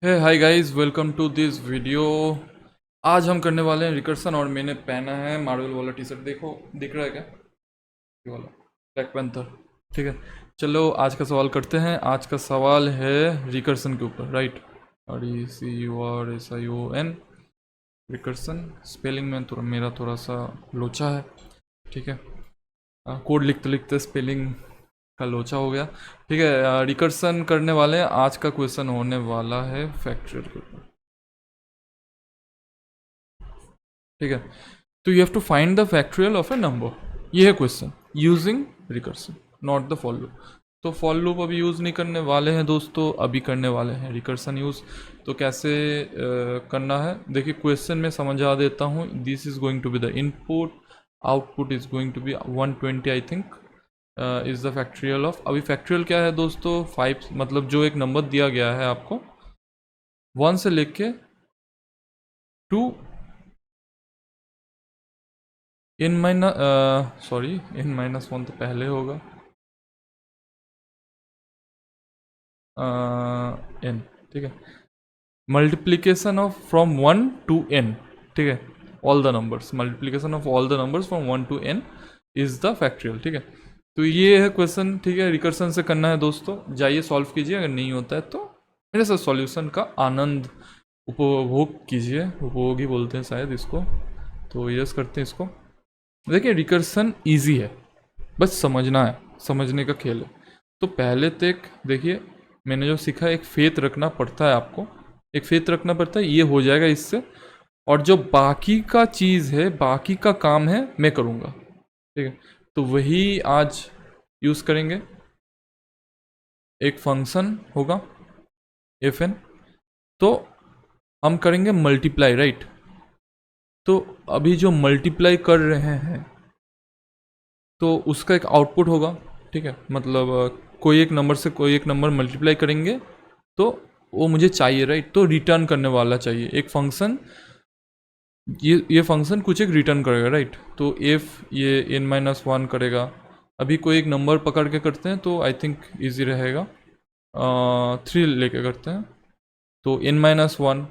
Hey hi guys, welcome to this video. आज हम करने वाले हैं रिकर्सन और मैंने पहना है मार्वल वाला टी शर्ट। देखो, दिख रहा है क्या? ये वाला ब्लैक पैंथर। ठीक है, चलो आज का सवाल करते हैं। आज का सवाल है रिकर्सन के ऊपर, राइट। RECURSION, recursion. स्पेलिंग में थोड़ा मेरा थोड़ा सा लोचा है, ठीक है। कोड लिखते लिखते स्पेलिंग का लोचा हो गया। ठीक है, रिकर्सन करने वाले हैं। आज का क्वेश्चन होने वाला है फैक्चुअल के ऊपर, ठीक है। तो you have to find the factorial of a number, ये है question, using recursion, not the for loop. तो फॉर लूप अभी यूज़ नहीं करने वाले हैं दोस्तों, अभी करने वाले हैं रिकर्सन यूज़। तो कैसे करना है देखिए, क्वेश्चन में समझा देता हूँ। This is going to be the input, output is going to be 120 I think is the factorial of. अभी फैक्टोरियल क्या है दोस्तों? 5, मतलब जो एक नंबर दिया गया है आपको 1 से लेके 2 इन माइनस, सॉरी, इन -1 तो पहले होगा, एन, ठीक है। Multiplication of from 1 to n, ठीक है। All the numbers, multiplication of all the numbers from 1 to n is the factorial, ठीक है। तो ये है क्वेश्चन, ठीक है। रिकर्सन से करना है दोस्तों, जाइए सॉल्व कीजिए। अगर नहीं होता है तो मेरे साथ सॉल्यूशन का आनंद उपभोग कीजिए, उपभोग ही बोलते हैं शायद इसको। तो यस करते हैं इसको। देखिए, रिकर्सन इजी है, बस समझना है, समझने का खेल है। तो पहले तक देखिए, मैंने जो सीखा, एक फेथ रखना पड़ता है आपको, एक फेथ रखना पड़ता है, ये हो जाएगा इससे। और जो बाकी का चीज़ है, बाकी का काम है, मैं करूँगा, ठीक है। तो वही आज यूज़ करेंगे। एक फंक्शन होगा एफ एन, तो हम करेंगे मल्टीप्लाई, राइट। तो अभी जो मल्टीप्लाई कर रहे हैं तो उसका एक आउटपुट होगा, ठीक है। मतलब कोई एक नंबर से कोई एक नंबर मल्टीप्लाई करेंगे तो वो मुझे चाहिए, राइट। तो रिटर्न करने वाला चाहिए एक फंक्शन, ये फंक्शन कुछ एक रिटर्न करेगा, राइट। तो इफ़ ये n-1 करेगा। अभी कोई एक नंबर पकड़ के करते हैं तो आई थिंक ईजी रहेगा। 3 लेके करते हैं, तो n-1।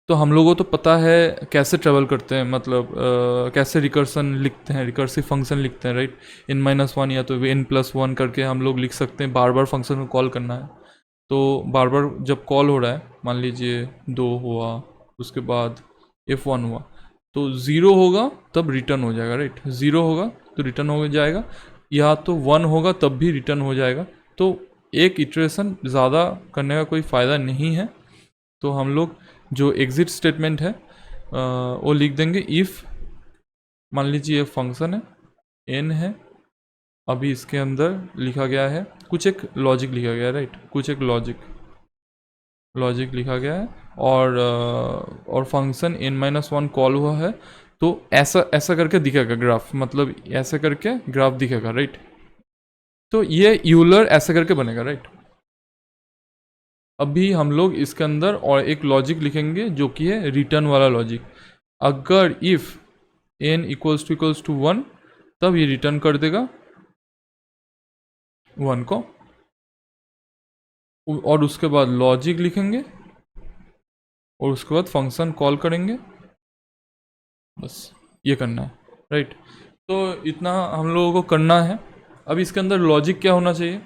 तो हम लोगों को तो पता है कैसे ट्रेवल करते हैं, मतलब कैसे रिकर्सन लिखते हैं, रिकर्सिव फंक्शन लिखते हैं, राइट। n-1 या तो n+1 करके हम लोग लिख सकते हैं। बार बार फंक्शन को कॉल करना है, तो बार बार जब कॉल हो रहा है, मान लीजिए 2 हुआ, उसके बाद f1 हुआ, तो 0 होगा तब रिटर्न हो जाएगा, राइट। 0 होगा तो रिटर्न हो जाएगा, या तो 1 होगा तब भी रिटर्न हो जाएगा। तो एक इटरेशन ज़्यादा करने का कोई फ़ायदा नहीं है। तो हम लोग जो एग्जिट स्टेटमेंट है वो लिख देंगे। इफ़ मान लीजिए ये फंक्शन है, एन है, अभी इसके अंदर लिखा गया है, कुछ एक लॉजिक लिखा गया है, राइट। कुछ एक लॉजिक लिखा गया है, और फंक्शन n-1 कॉल हुआ है, तो ऐसा ऐसा करके दिखेगा ग्राफ, मतलब ऐसे करके ग्राफ दिखेगा, राइट। तो ये यूलर ऐसे करके बनेगा, राइट। अभी हम लोग इसके अंदर और एक लॉजिक लिखेंगे जो कि है रिटर्न वाला लॉजिक। अगर इफ़ n इक्वल्स टू 1, तब ये रिटर्न कर देगा 1 को, और उसके बाद लॉजिक लिखेंगे और उसके बाद फंक्शन कॉल करेंगे। बस ये करना है, राइट। तो इतना हम लोगों को करना है। अब इसके अंदर लॉजिक क्या होना चाहिए?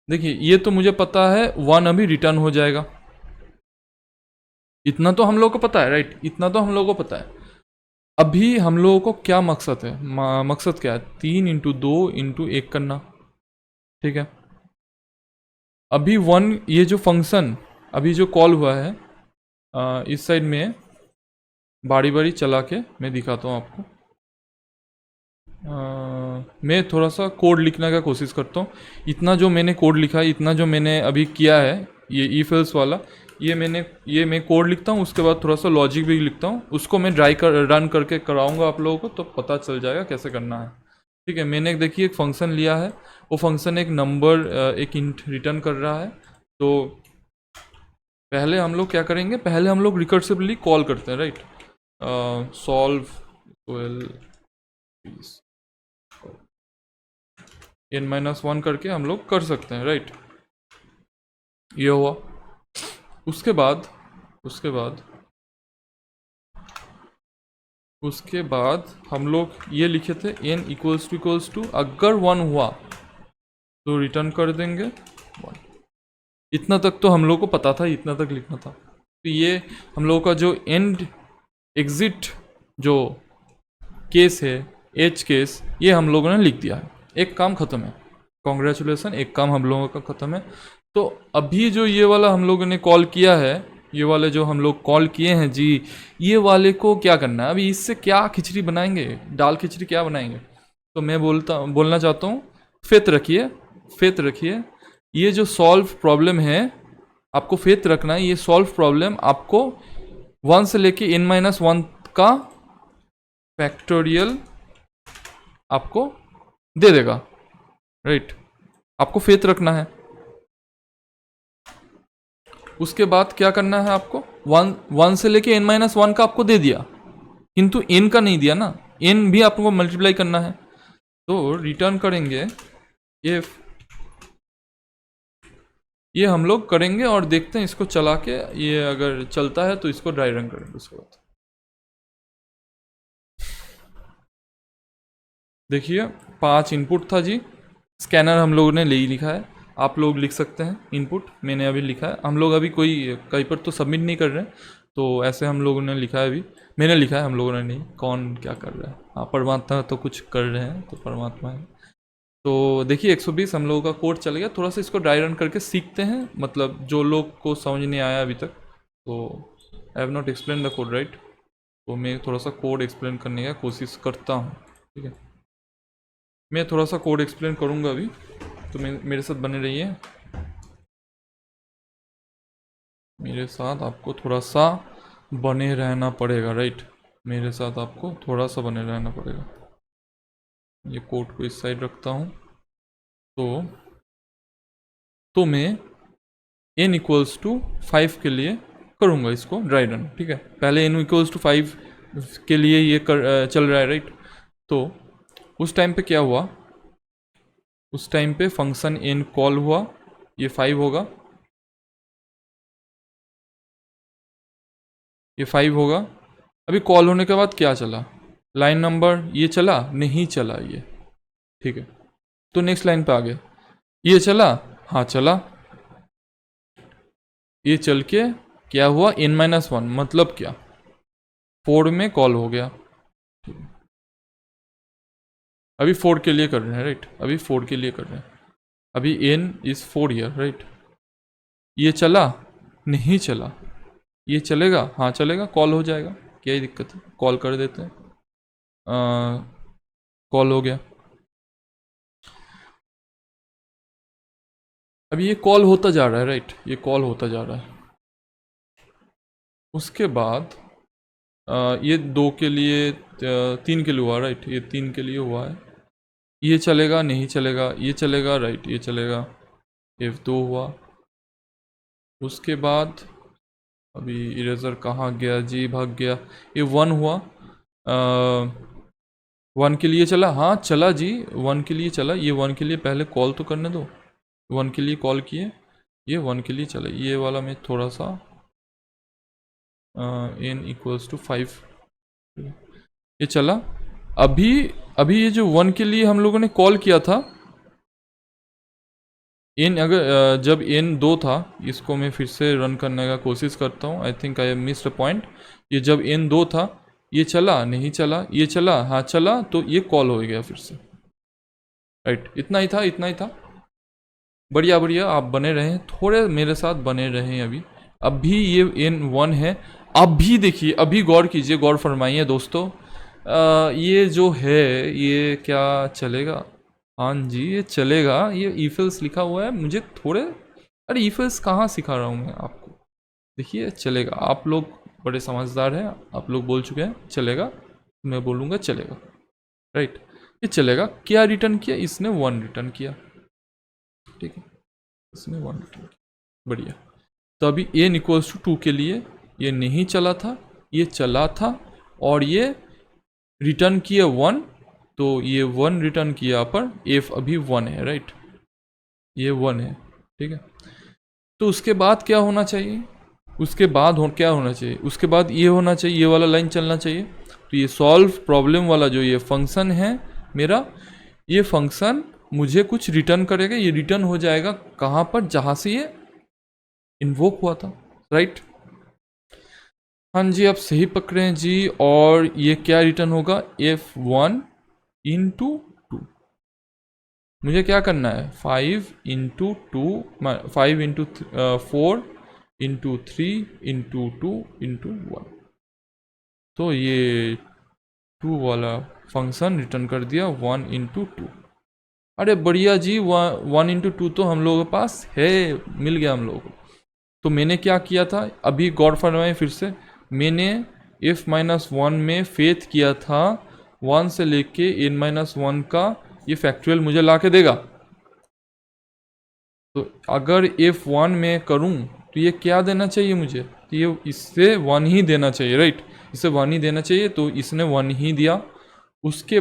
देखिए, ये तो मुझे पता है 1 अभी रिटर्न हो जाएगा, इतना तो हम लोगों को पता है, राइट। इतना तो हम लोगों को पता है। अभी हम लोगों को क्या मकसद है, मकसद क्या है? 3 × 2 × 1 करना, ठीक है। अभी 1, ये जो फंक्शन अभी जो कॉल हुआ है, इस साइड में बारी बारी चला के मैं दिखाता हूँ आपको। मैं थोड़ा सा कोड लिखने का कोशिश करता हूँ। इतना जो मैंने कोड लिखा है, इतना जो मैंने अभी किया है, ये इफ एल्स वाला, ये मैं कोड लिखता हूँ, उसके बाद थोड़ा सा लॉजिक भी लिखता हूँ। उसको मैं रन करके कराऊंगा आप लोगों को, तो पता चल जाएगा कैसे करना है, ठीक है। मैंने देखिए एक फंक्शन लिया है, वो फंक्शन एक नंबर, एक इंट रिटर्न कर रहा है। तो पहले हम लोग क्या करेंगे, पहले हम लोग रिकर्सिवली कॉल करते हैं, राइट। सॉल्व n-1 करके हम लोग कर सकते हैं, राइट। ये हुआ। उसके बाद उसके बाद उसके बाद हम लोग ये लिखे थे n इक्वल्स टू अगर 1 हुआ तो रिटर्न कर देंगे 1। इतना तक तो हम लोग को पता था, इतना तक लिखना था। तो ये हम लोगों का जो एंड एग्जिट जो केस है, एज केस, ये हम लोगों ने लिख दिया है। एक काम ख़त्म है, कॉन्ग्रेचुलेसन, एक काम हम लोगों का ख़त्म है। तो अभी जो ये वाला हम लोगों ने कॉल किया है, ये वाले जो हम लोग कॉल किए हैं जी, ये वाले को क्या करना है अभी, इससे क्या खिचड़ी बनाएंगे, दाल खिचड़ी क्या बनाएंगे। तो मैं बोलना चाहता हूँ, फेथ रखिए। ये जो सॉल्व प्रॉब्लम है, आपको फेथ रखना है। ये सॉल्व प्रॉब्लम आपको 1 से लेके n-1 का फैक्टोरियल आपको दे देगा, राइट। आपको फेथ रखना है। उसके बाद क्या करना है आपको, 1 से लेके n-1 का आपको दे दिया, किंतु n का नहीं दिया ना, n भी आपको मल्टीप्लाई करना है। तो रिटर्न करेंगे इफ, ये हम लोग करेंगे और देखते हैं इसको चला के, ये अगर चलता है तो इसको ड्राई रन करेंगे। उसके बाद देखिए 5 इनपुट था जी, स्कैनर हम लोगों ने ले ही लिखा है, आप लोग लिख सकते हैं इनपुट, मैंने अभी लिखा है। हम लोग अभी कोई कहीं पर तो सबमिट नहीं कर रहे हैं, तो ऐसे हम लोगों ने लिखा है, अभी मैंने लिखा है, हम लोगों ने नहीं। कौन क्या कर रहा है, हाँ परमात्मा तो कुछ कर रहे हैं, तो परमात्मा है। तो देखिए 120 हम लोगों का कोड चल गया। थोड़ा सा इसको ड्राई रन करके सीखते हैं, मतलब जो लोग को समझ नहीं आया अभी तक, तो I have not explain the code right, तो मैं थोड़ा सा कोड एक्सप्लेन करने का कोशिश करता हूँ, ठीक है। मैं थोड़ा सा कोड एक्सप्लेन करूँगा अभी, तो मेरे साथ बने रहिए। मेरे साथ आपको थोड़ा सा बने रहना पड़ेगा, राइट। मेरे साथ आपको थोड़ा सा बने रहना पड़ेगा। ये कोड को इस साइड रखता हूँ। तो मैं n इक्वल्स टू 5 के लिए करूँगा इसको ड्राई रन, ठीक है। पहले n इक्वल्स टू 5 के लिए ये चल रहा है, राइट। तो उस टाइम पे क्या हुआ, उस टाइम पे फंक्शन n कॉल हुआ, ये 5 होगा, ये 5 होगा। अभी कॉल होने के बाद क्या चला, लाइन नंबर ये चला नहीं चला ये, ठीक है। तो नेक्स्ट लाइन पे आ गए, ये चला, हाँ चला। ये चल के क्या हुआ, n-1 मतलब क्या, 4 में कॉल हो गया। अभी 4 के लिए कर रहे हैं, राइट, अभी 4 के लिए कर रहे हैं। अभी n इज 4 ईयर, राइट। ये चला नहीं चला, ये चलेगा, हाँ चलेगा, कॉल हो जाएगा, क्या ही दिक्कत है, कॉल कर देते हैं। कॉल हो गया। अभी ये कॉल होता जा रहा है, राइट, ये कॉल होता जा रहा है। उसके बाद ये 2 के लिए 3 के लिए हुआ, राइट, ये 3 के लिए हुआ है। ये चलेगा नहीं चलेगा, ये चलेगा, राइट, ये चलेगा। F2 हुआ। उसके बाद अभी इरेजर कहाँ गया जी, भाग गया। ये 1 हुआ, 1 के लिए चला, हाँ चला जी, 1 के लिए चला। ये 1 के लिए पहले कॉल तो करने दो, 1 के लिए कॉल किए, ये 1 के लिए चला। ये वाला मैं थोड़ा सा n इक्वल्स टू 5, ये चला। अभी ये जो 1 के लिए हम लोगों ने कॉल किया था, n अगर जब n 2 था, इसको मैं फिर से रन करने का कोशिश करता हूँ। I think I missed a point. ये जब n 2 था, ये चला नहीं चला, ये चला हाँ चला, तो ये कॉल हो गया फिर से, राइट। इतना ही था, इतना ही था। बढ़िया बढ़िया, आप बने रहें, थोड़े मेरे साथ बने रहें। अभी ये n 1 है। अभी देखिए, अभी गौर कीजिए, गौर फरमाइए दोस्तों, ये जो है ये क्या चलेगा, हाँ जी ये चलेगा। ये ईफेल्स लिखा हुआ है, मुझे थोड़े, अरे ईफेल्स कहाँ सिखा रहा हूँ मैं आपको, देखिए चलेगा। आप लोग बड़े समझदार हैं, आप लोग बोल चुके हैं चलेगा, मैं बोलूँगा चलेगा, राइट। ये चलेगा। क्या रिटर्न किया इसने, 1 रिटर्न किया, ठीक है, इसने 1 रिटर्न किया, बढ़िया। तो अभी n इक्वल्स टू 2 के लिए ये नहीं चला था, ये चला था, और ये रिटर्न किया 1, तो ये 1 रिटर्न किया पर f अभी 1 है, राइट, ये 1 है, ठीक है। तो उसके बाद क्या होना चाहिए, उसके बाद क्या होना चाहिए, उसके बाद ये होना चाहिए, ये वाला लाइन चलना चाहिए। तो ये सॉल्व प्रॉब्लम वाला जो ये फंक्शन है मेरा, ये फंक्शन मुझे कुछ रिटर्न करेगा। ये रिटर्न हो जाएगा कहाँ पर, जहाँ से ये इन्वोक हुआ था, राइट। हाँ जी, आप सही पकड़े हैं जी। और ये क्या रिटर्न होगा, F1 इंटू 2। मुझे क्या करना है, 5 into 2, 5 into 4 into 3 into 2 into 1। तो ये 2 वाला फंक्शन रिटर्न कर दिया 1 इंटू 2। अरे बढ़िया जी, 1 इंटू 2 तो हम लोगों के पास है, मिल गया हम लोगों को। तो मैंने क्या किया था, अभी गौर फरमाएं फिर से, मैंने f-1 में फेथ किया था 1 से लेके n-1 का ये फैक्टोरियल मुझे ला के देगा। तो अगर f1 में करूं तो ये क्या देना चाहिए मुझे, तो ये इससे 1 ही देना चाहिए, राइट। इसे 1 ही देना चाहिए, तो इसने 1 ही दिया। उसके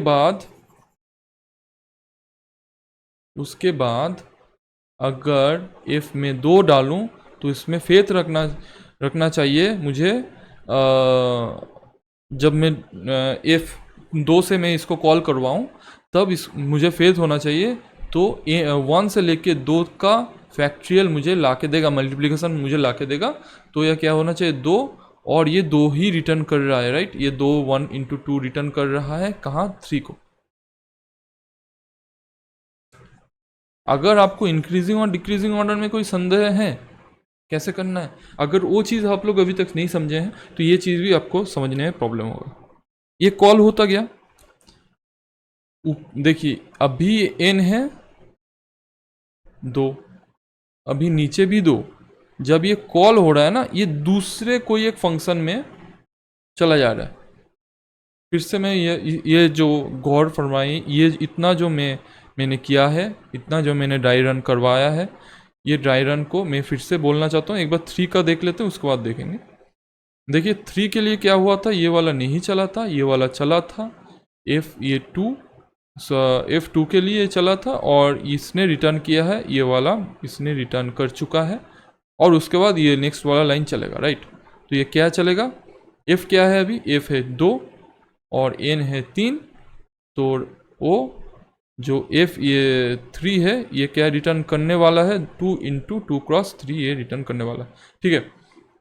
बाद अगर f में 2 डालूं तो इसमें फेथ रखना चाहिए मुझे। जब मैं f2 से मैं इसको कॉल करवाऊं तब मुझे फेथ होना चाहिए। तो 1 से लेके 2 का फैक्ट्रियल मुझे ला के देगा, मल्टीप्लिकेशन मुझे ला के देगा। तो यह क्या होना चाहिए, 2, और ये 2 ही रिटर्न कर रहा है, राइट। ये 2 1 इंटू 2 रिटर्न कर रहा है, कहाँ, 3 को। अगर आपको इंक्रीजिंग और डिक्रीजिंग ऑर्डर में कोई संदेह है कैसे करना है, अगर वो चीज़ आप लोग अभी तक नहीं समझे हैं तो ये चीज़ भी आपको समझने में प्रॉब्लम होगा। ये कॉल होता गया, देखिए अभी n है 2, अभी नीचे भी 2। जब ये कॉल हो रहा है ना, ये दूसरे कोई एक फंक्शन में चला जा रहा है। फिर से मैं ये जो गौर फरमाई, ये इतना जो मैंने किया है, इतना जो मैंने ड्राई रन करवाया है, ये ड्राई रन को मैं फिर से बोलना चाहता हूँ। एक बार 3 का देख लेते हैं, उसके बाद देखेंगे। देखिए 3 के लिए क्या हुआ था, ये वाला नहीं चला था, ये वाला चला था। F2 के लिए चला था और इसने रिटर्न किया है, ये वाला इसने रिटर्न कर चुका है। और उसके बाद ये नेक्स्ट वाला लाइन चलेगा, राइट। तो ये क्या चलेगा, F क्या है, अभी F है 2 और n है 3। तो O जो F ये 3 है, ये क्या रिटर्न करने वाला है, 2 इंटू 2 क्रॉस 3 ये रिटर्न करने वाला है, ठीक है।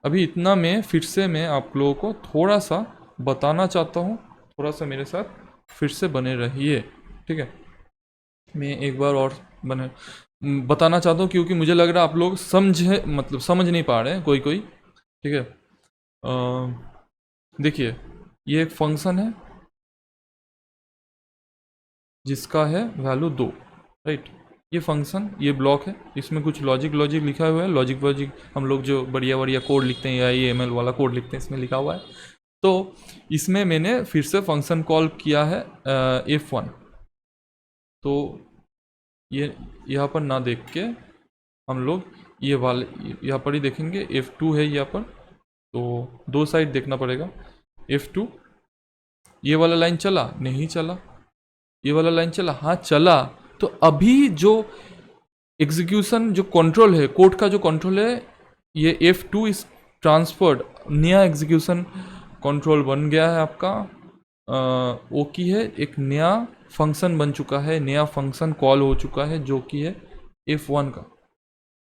अभी इतना मैं फिर से मैं आप लोगों को थोड़ा सा बताना चाहता हूँ, थोड़ा सा मेरे साथ फिर से बने रहिए, ठीक है। मैं एक बार और बताना चाहता हूँ, क्योंकि मुझे लग रहा है आप लोग समझ नहीं पा रहे हैं कोई, ठीक है। देखिए ये एक फंक्शन है जिसका है वैल्यू 2, राइट। ये फंक्शन, ये ब्लॉक है, इसमें कुछ लॉजिक लिखा हुआ है। लॉजिक हम लोग जो बढ़िया कोड लिखते हैं या ये ML वाला कोड लिखते हैं, इसमें लिखा हुआ है। तो इसमें मैंने फिर से फंक्शन कॉल किया है F1। तो ये यहाँ पर ना देख के हम लोग ये वाले यहाँ पर ही देखेंगे, F2 है यहाँ पर, तो 2 साइड देखना पड़ेगा। F2, ये वाला लाइन चला, नहीं चला, ये वाला लाइन चला, हाँ चला। तो अभी जो एग्जीक्यूशन जो कंट्रोल है, कोड का जो कंट्रोल है, ये F2 इस ट्रांसफर्ड, नया एग्जीक्यूशन कंट्रोल बन गया है आपका। वो की है एक नया फंक्शन बन चुका है, नया फंक्शन कॉल हो चुका है, जो कि है F1 का।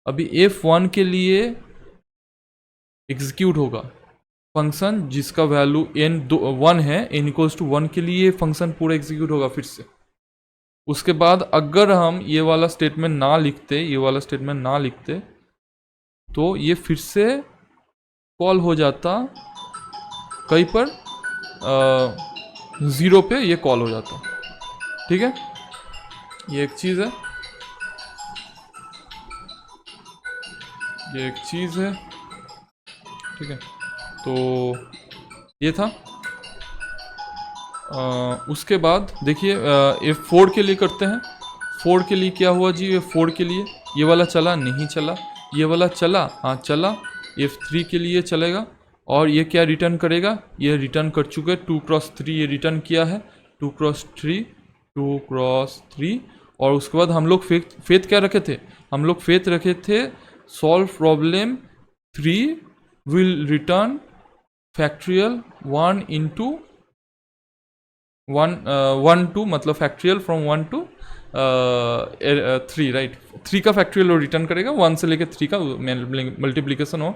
अभी F1 के लिए एग्जीक्यूट होगा फंक्शन जिसका वैल्यू n1 है, n=1 के लिए फंक्शन पूरा एग्जीक्यूट होगा फिर से। उसके बाद अगर हम ये वाला स्टेटमेंट ना लिखते, तो ये फिर से कॉल हो जाता कहीं पर 0 पे, ये कॉल हो जाता, ठीक है। ये एक चीज़ है, ठीक है। तो ये था। उसके बाद देखिए F4 के लिए करते हैं। 4 के लिए क्या हुआ जी, F4 के लिए ये वाला चला, नहीं चला, ये वाला चला, हाँ चला। F3 के लिए चलेगा और ये क्या रिटर्न करेगा, ये रिटर्न कर चुके 2 क्रॉस 3 ये रिटर्न किया है, 2 क्रॉस 3। और उसके बाद हम लोग फेथ क्या रखे थे, हम लोग फेथ रखे थे solve problem 3 will return factorial 1 into 1 2 मतलब फैक्ट्रियल फ्रॉम 1 to 3, राइट। 3 का फैक्ट्रियल वो रिटर्न करेगा, 1 से लेकर 3 का मल्टीप्लीकेशन वो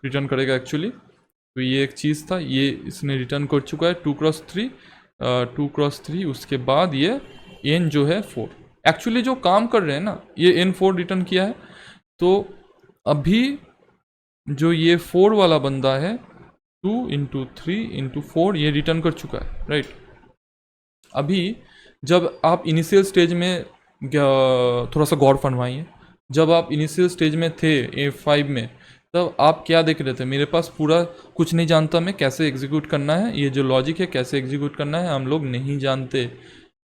रिटर्न करेगा एक्चुअली। तो ये एक चीज़ था, ये इसने रिटर्न कर चुका है 2x3, 2x3। उसके बाद ये n जो है 4, एक्चुअली जो काम कर रहे हैं ना, ये n4 रिटर्न किया है। तो अभी जो ये 4 वाला बंदा है 2 into 3 into 4 ये रिटर्न कर चुका है, राइट। अभी जब आप इनिशियल स्टेज में थोड़ा सा गौर फरमाइए, जब आप इनिशियल स्टेज में थे A5 में, तब आप क्या देख रहे थे? मेरे पास पूरा कुछ नहीं जानता, मैं कैसे एग्जीक्यूट करना है, ये जो लॉजिक है कैसे एग्जीक्यूट करना है हम लोग नहीं जानते,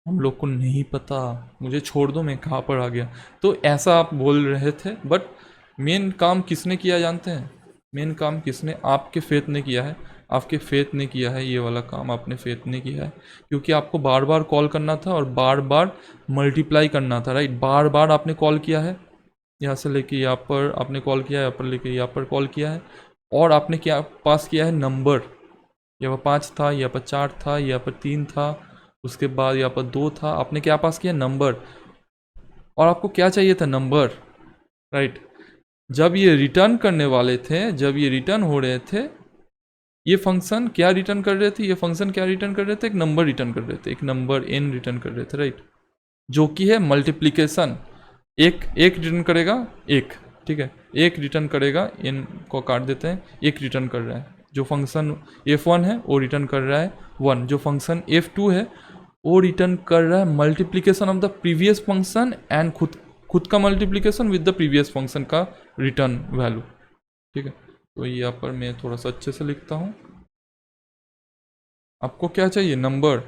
हम लोग को नहीं पता, मुझे छोड़ दो मैं कहाँ पर आ गया। तो ऐसा आप बोल रहे थे, बट मेन काम किसने किया जानते हैं? मेन काम किसने? आपके फेथ ने किया है, आपके फेथ ने किया है, ये वाला काम आपने फेथ ने किया है, क्योंकि आपको बार बार कॉल करना था और बार बार मल्टीप्लाई करना था, राइट। बार बार आपने कॉल किया है, यहाँ से लेके यहाँ पर आपने कॉल किया है, यहाँ पर लेके यहाँ पर कॉल किया है, और आपने क्या पास किया है? नंबर। यहाँ पर 5 था, यहाँ पर 4 था, यहाँ पर 3 था, उसके बाद यहाँ पर 2 था, आपने क्या पास किया? नंबर। और आपको क्या चाहिए था? Number, right. जब ये रिटर्न करने वाले थे, जब ये रिटर्न हो रहे थे, ये फंक्शन क्या रिटर्न कर रहे थे? ये फंक्शन क्या रिटर्न कर रहे थे? एक नंबर रिटर्न कर रहे थे, एक नंबर n रिटर्न कर रहे थे, राइट, जो कि है मल्टीप्लिकेशन। एक रिटर्न करेगा, एक, ठीक है, एक रिटर्न करेगा, n को काट देते हैं, एक रिटर्न कर रहा है। जो फंक्शन f1 है वो रिटर्न कर रहा है 1, जो फंक्शन f2 है वो रिटर्न कर रहा है multiplication of the previous function and खुद का multiplication with the previous function का रिटर्न वैल्यू, ठीक है। तो यहाँ पर मैं थोड़ा सा अच्छे से लिखता हूँ। आपको क्या चाहिए? नंबर।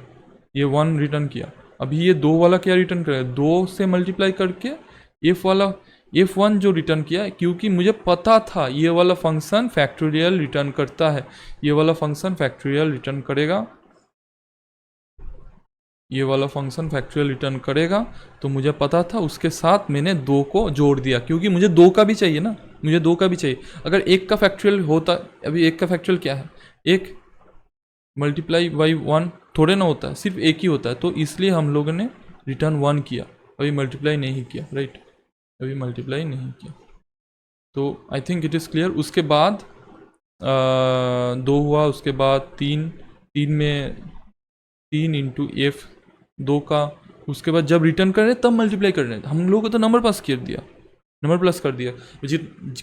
ये 1 रिटर्न किया, अभी ये 2 वाला क्या रिटर्न करेगा? 2 से मल्टीप्लाई करके f1 जो रिटर्न किया, क्योंकि मुझे पता था ये वाला फंक्शन फैक्टोरियल रिटर्न करता है, ये वाला फंक्शन फैक्टोरियल रिटर्न करेगा, ये वाला फंक्शन फैक्टोरियल रिटर्न करेगा, तो मुझे पता था। उसके साथ मैंने 2 को जोड़ दिया, क्योंकि मुझे 2 का भी चाहिए ना, मुझे 2 का भी चाहिए। अगर 1 का फैक्टोरियल होता, अभी 1 का फैक्टोरियल क्या है? 1 मल्टीप्लाई बाई 1 थोड़े ना होता है, सिर्फ 1 ही होता है, तो इसलिए हम लोगों ने रिटर्न 1 किया, अभी मल्टीप्लाई नहीं किया, राइट, अभी मल्टीप्लाई नहीं किया। तो I think it is clear. उसके बाद 2 हुआ, उसके बाद 3 में 3 इंटू एफ 2 का, उसके बाद जब रिटर्न कर रहे हैं तब मल्टीप्लाई कर रहे हैं, हम लोगों को तो नंबर पास कर दिया, नंबर प्लस कर दिया।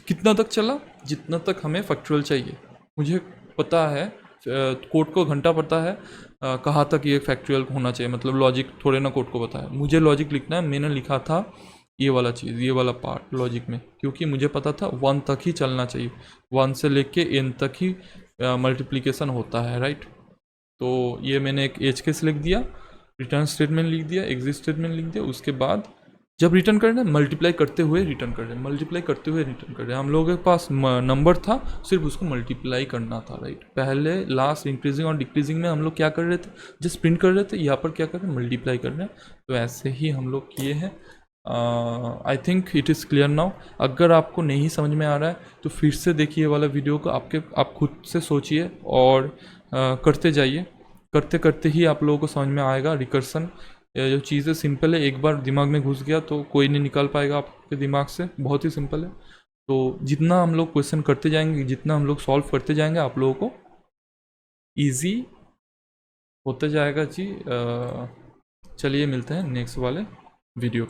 कितना तक चला? जितना तक हमें फैक्टोरियल चाहिए। मुझे पता है, कोड को घंटा पता है कहाँ तक ये फैक्टोरियल होना चाहिए, मतलब लॉजिक थोड़े ना कोड को पता है, मुझे लॉजिक लिखना है। मैंने लिखा था ये वाला चीज़, ये वाला पार्ट लॉजिक में, क्योंकि मुझे पता था 1 तक ही चलना चाहिए, 1 से लेके n तक ही मल्टीप्लिकेशन होता है, राइट। तो ये मैंने एक एज केस लिख दिया, रिटर्न स्टेटमेंट लिख दिया, एग्जिट स्टेटमेंट लिख दिया। उसके बाद जब रिटर्न कर रहे हैं, मल्टीप्लाई करते हुए रिटर्न कर रहे हैं, मल्टीप्लाई करते हुए रिटर्न कर रहे हैं। हम लोगों के पास नंबर था, सिर्फ उसको मल्टीप्लाई करना था, राइट। पहले लास्ट इंक्रीजिंग और डिक्रीजिंग में हम लोग क्या कर रहे थे? जस्ट प्रिंट कर रहे थे, यहाँ पर क्या कर रहे हैं? मल्टीप्लाई कर रहे हैं। तो ऐसे ही हम लोग किए हैं। I think it is clear now. अगर आपको नहीं समझ में आ रहा है तो फिर से देखिए वाला वीडियो को, आप खुद से सोचिए और करते जाइए, करते करते ही आप लोगों को समझ में आएगा। रिकर्सन जो चीज़ें सिंपल है, एक बार दिमाग में घुस गया तो कोई नहीं निकाल पाएगा आपके दिमाग से, बहुत ही सिंपल है। तो जितना हम लोग क्वेश्चन करते जाएंगे, जितना हम लोग सॉल्व करते जाएंगे, आप लोगों को ईजी होते जाएगा जी। चलिए मिलते हैं नेक्स्ट वाले वीडियो पे।